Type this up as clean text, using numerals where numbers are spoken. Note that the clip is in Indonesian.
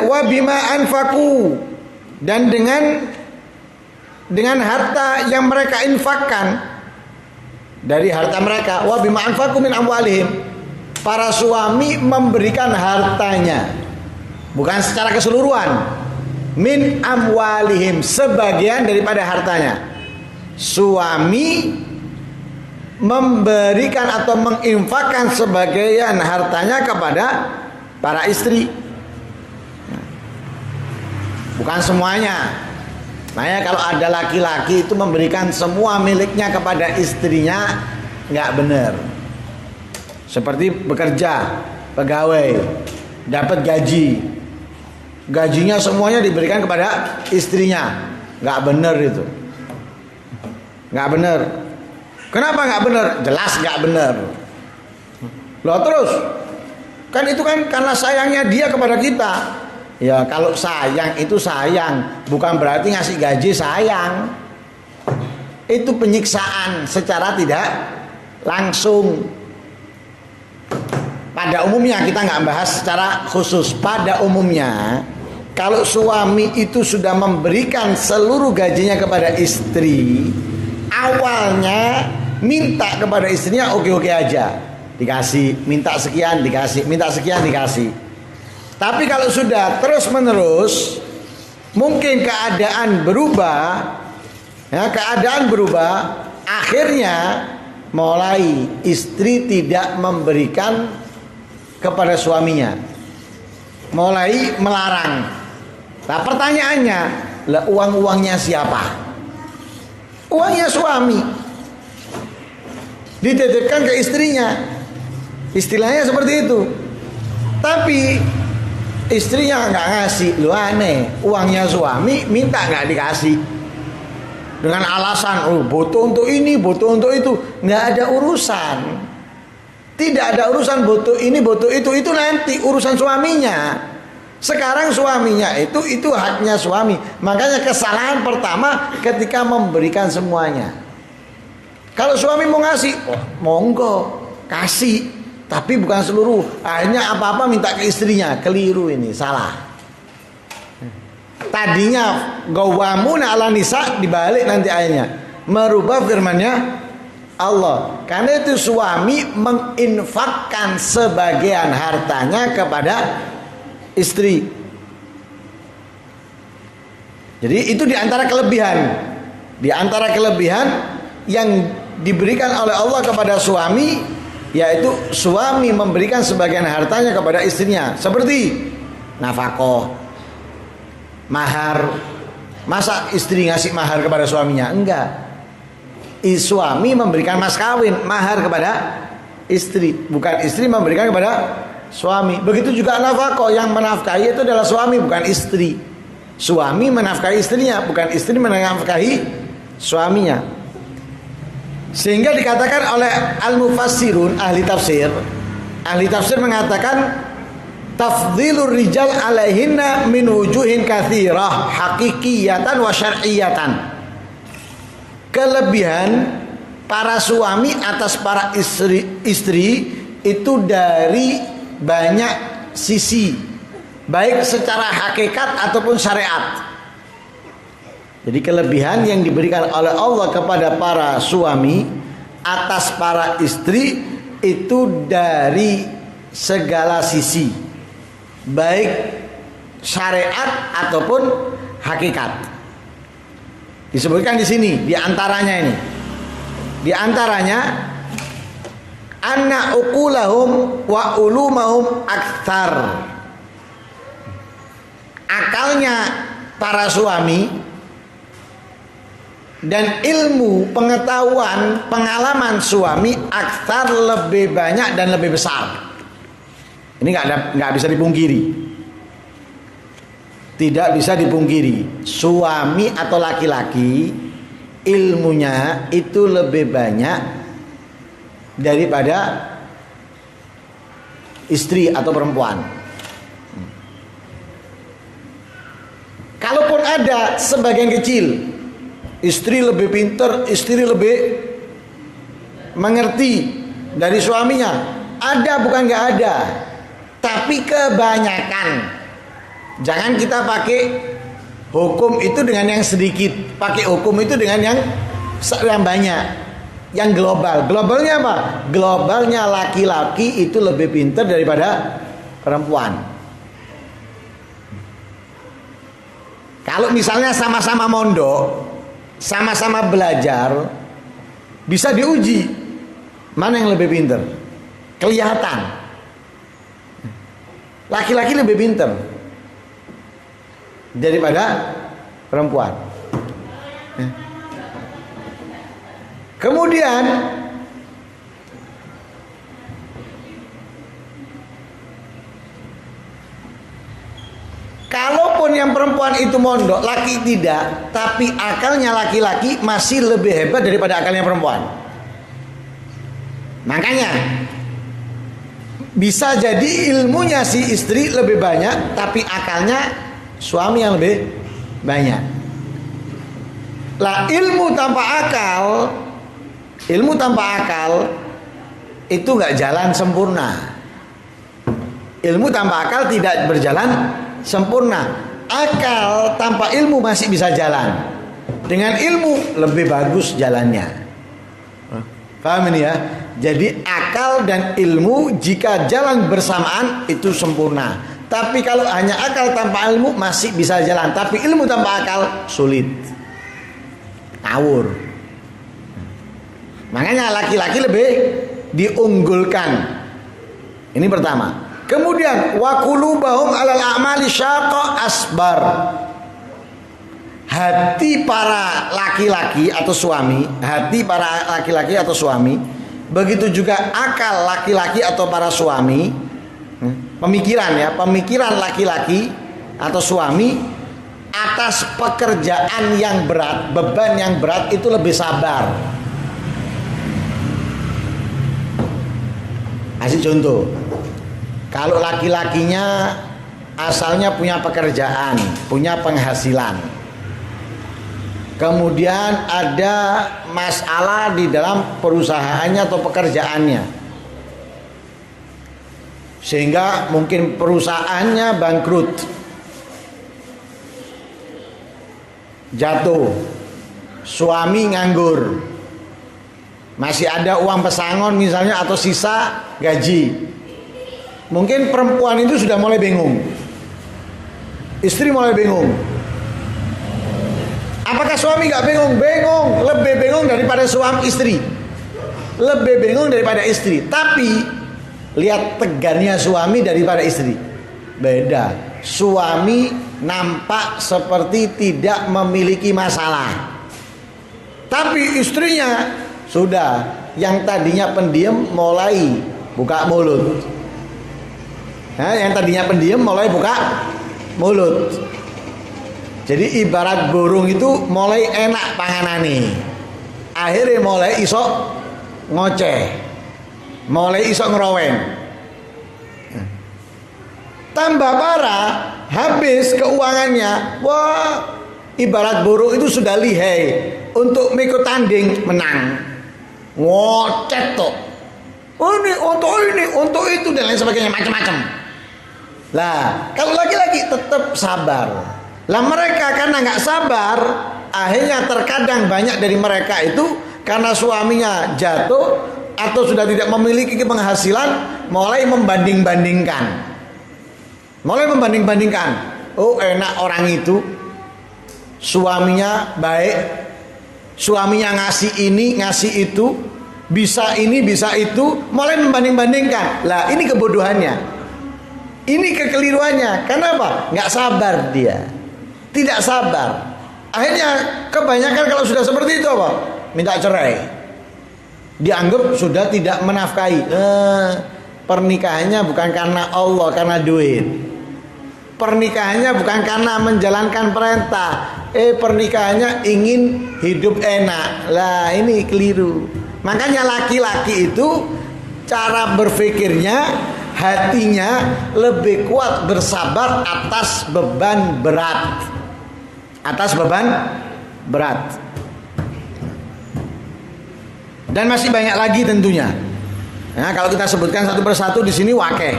wa bima anfaku, dan dengan harta yang mereka infakkan dari harta mereka. Wa bima anfaku min amwalihim, para suami memberikan hartanya, bukan secara keseluruhan. Min amwalihim, sebagian daripada hartanya. Suami memberikan atau menginfakkan sebagian hartanya kepada para istri, bukan semuanya. Makanya kalau ada laki-laki itu memberikan semua miliknya kepada istrinya, nggak benar. Seperti bekerja, pegawai, dapat gajinya semuanya diberikan kepada istrinya, nggak benar itu, nggak benar. Kenapa nggak benar? Jelas nggak benar. Loh terus, kan itu kan karena sayangnya dia kepada kita. Ya kalau sayang itu sayang, bukan berarti ngasih gaji sayang. Itu penyiksaan secara tidak langsung. Pada umumnya, kita nggak bahas secara khusus. Pada umumnya, kalau suami itu sudah memberikan seluruh gajinya kepada istri, awalnya minta kepada istrinya oke-oke aja, dikasih, minta sekian dikasih, minta sekian dikasih. Tapi kalau sudah terus menerus, mungkin keadaan berubah, akhirnya mulai istri tidak memberikan kepada suaminya, mulai melarang. Nah pertanyaannya, lah uangnya siapa? Uangnya suami, dititipkan ke istrinya, istilahnya seperti itu. Tapi istrinya nggak ngasih, lu aneh. Uangnya suami minta nggak dikasih dengan alasan butuh untuk ini, butuh untuk itu. Nggak ada urusan, tidak ada urusan butuh ini, butuh itu nanti urusan suaminya. Sekarang suaminya itu haknya suami. Makanya kesalahan pertama ketika memberikan semuanya. Kalau suami mau ngasih, monggo kasih, tapi bukan seluruh. Akhirnya apa-apa minta ke istrinya. Keliru ini, salah. Tadinya gawamuna ala nisa, dibalik nanti ayatnya, merubah firmannya Allah. Karena itu suami menginfakkan sebagian hartanya kepada istri. Jadi itu diantara kelebihan yang diberikan oleh Allah kepada suami, yaitu suami memberikan sebagian hartanya kepada istrinya, seperti nafkah, mahar. Masa istri ngasih mahar kepada suaminya? Enggak. Suami memberikan mas kawin, mahar kepada istri, bukan istri memberikan kepada suami. Begitu juga nafkah, yang menafkahi itu adalah suami, bukan istri. Suami menafkahi istrinya, bukan istri menafkahi suaminya. Sehingga dikatakan oleh al-mufassirun, ahli tafsir mengatakan tafdhilur rijal alaihinna min wujuhin katsirah haqiqiyatan wa syar'iyatan. Kelebihan para suami atas para istri itu dari banyak sisi, baik secara hakikat ataupun syariat. Jadi kelebihan yang diberikan oleh Allah kepada para suami atas para istri itu dari segala sisi, baik syariat ataupun hakikat. Disebutkan di sini, di antaranya anna uqulahum wa ulumahum aktsar. Akalnya para suami dan ilmu, pengetahuan, pengalaman suami aktsar, lebih banyak dan lebih besar. Ini nggak bisa dipungkiri. Tidak bisa dipungkiri. Suami atau laki-laki ilmunya itu lebih banyak daripada istri atau perempuan. Kalaupun ada sebagian kecil, istri lebih pintar, istri lebih mengerti dari suaminya, ada bukan nggak ada, tapi kebanyakan Jangan kita pakai hukum itu dengan yang sedikit, pakai hukum itu dengan yang banyak, yang global. Globalnya apa? Globalnya laki-laki itu lebih pintar daripada perempuan. Kalau misalnya sama-sama mondok, sama-sama belajar, bisa diuji mana yang lebih pintar. Kelihatan laki-laki lebih pintar daripada perempuan. Kemudian kalaupun yang perempuan itu mondok, laki tidak, tapi akalnya laki-laki masih lebih hebat daripada akalnya perempuan. Makanya bisa jadi ilmunya si istri lebih banyak, tapi akalnya suami yang lebih banyak. Lah ilmu tanpa akal itu nggak jalan sempurna. Ilmu tanpa akal tidak berjalan sempurna. Akal tanpa ilmu masih bisa jalan. Dengan ilmu lebih bagus jalannya. Paham ini ya? Jadi akal dan ilmu jika jalan bersamaan itu sempurna. Tapi kalau hanya akal tanpa ilmu masih bisa jalan. Tapi ilmu tanpa akal sulit, ngawur. Makanya laki-laki lebih diunggulkan. Ini pertama. Kemudian wa qulubahum alal a'mali syaqqa asbar. Hati para laki-laki atau suami, begitu juga akal laki-laki atau para suami, pemikiran laki-laki atau suami atas pekerjaan yang berat, beban yang berat itu lebih sabar. Kasih contoh, kalau laki-lakinya asalnya punya pekerjaan, punya penghasilan, kemudian ada masalah di dalam perusahaannya atau pekerjaannya, sehingga mungkin perusahaannya bangkrut, jatuh, suami nganggur, masih ada uang pesangon misalnya atau sisa gaji. Mungkin perempuan itu sudah mulai bingung, istri mulai bingung. Apakah suami gak bingung? Bingung, lebih bingung daripada suami istri, lebih bingung daripada istri. Tapi lihat tegarnya suami daripada istri, beda. Suami nampak seperti tidak memiliki masalah, tapi istrinya sudah, yang tadinya pendiam mulai buka mulut. Yang tadinya pendiam mulai buka mulut. Jadi ibarat burung itu mulai enak panganane, akhirnya mulai iso ngoceh, mulai iso ngerowen. Tambah parah, habis keuangannya. Wah, ibarat burung itu sudah lihai untuk mengikut tanding menang, ngoceh tuh. Ini untuk itu dan lain sebagainya, macam-macam. Lah, kalau laki-laki tetap sabar. Lah mereka karena nggak sabar, akhirnya terkadang banyak dari mereka itu karena suaminya jatuh atau sudah tidak memiliki penghasilan, mulai membanding-bandingkan. Oh, enak orang itu, suaminya baik, suaminya ngasih ini, ngasih itu, bisa ini, bisa itu, mulai membanding-bandingkan. Lah, ini kebodohannya. Ini kekeliruannya. Kenapa? Nggak sabar dia. Tidak sabar. Akhirnya kebanyakan kalau sudah seperti itu apa? Minta cerai. Dianggap sudah tidak menafkahi. Pernikahannya bukan karena Allah, karena duit. Pernikahannya bukan karena menjalankan perintah. Pernikahannya ingin hidup enak. Lah, ini keliru. Makanya laki-laki itu cara berpikirnya, hatinya lebih kuat bersabar atas beban berat. Dan masih banyak lagi tentunya. Nah, kalau kita sebutkan satu persatu di sini wakeh.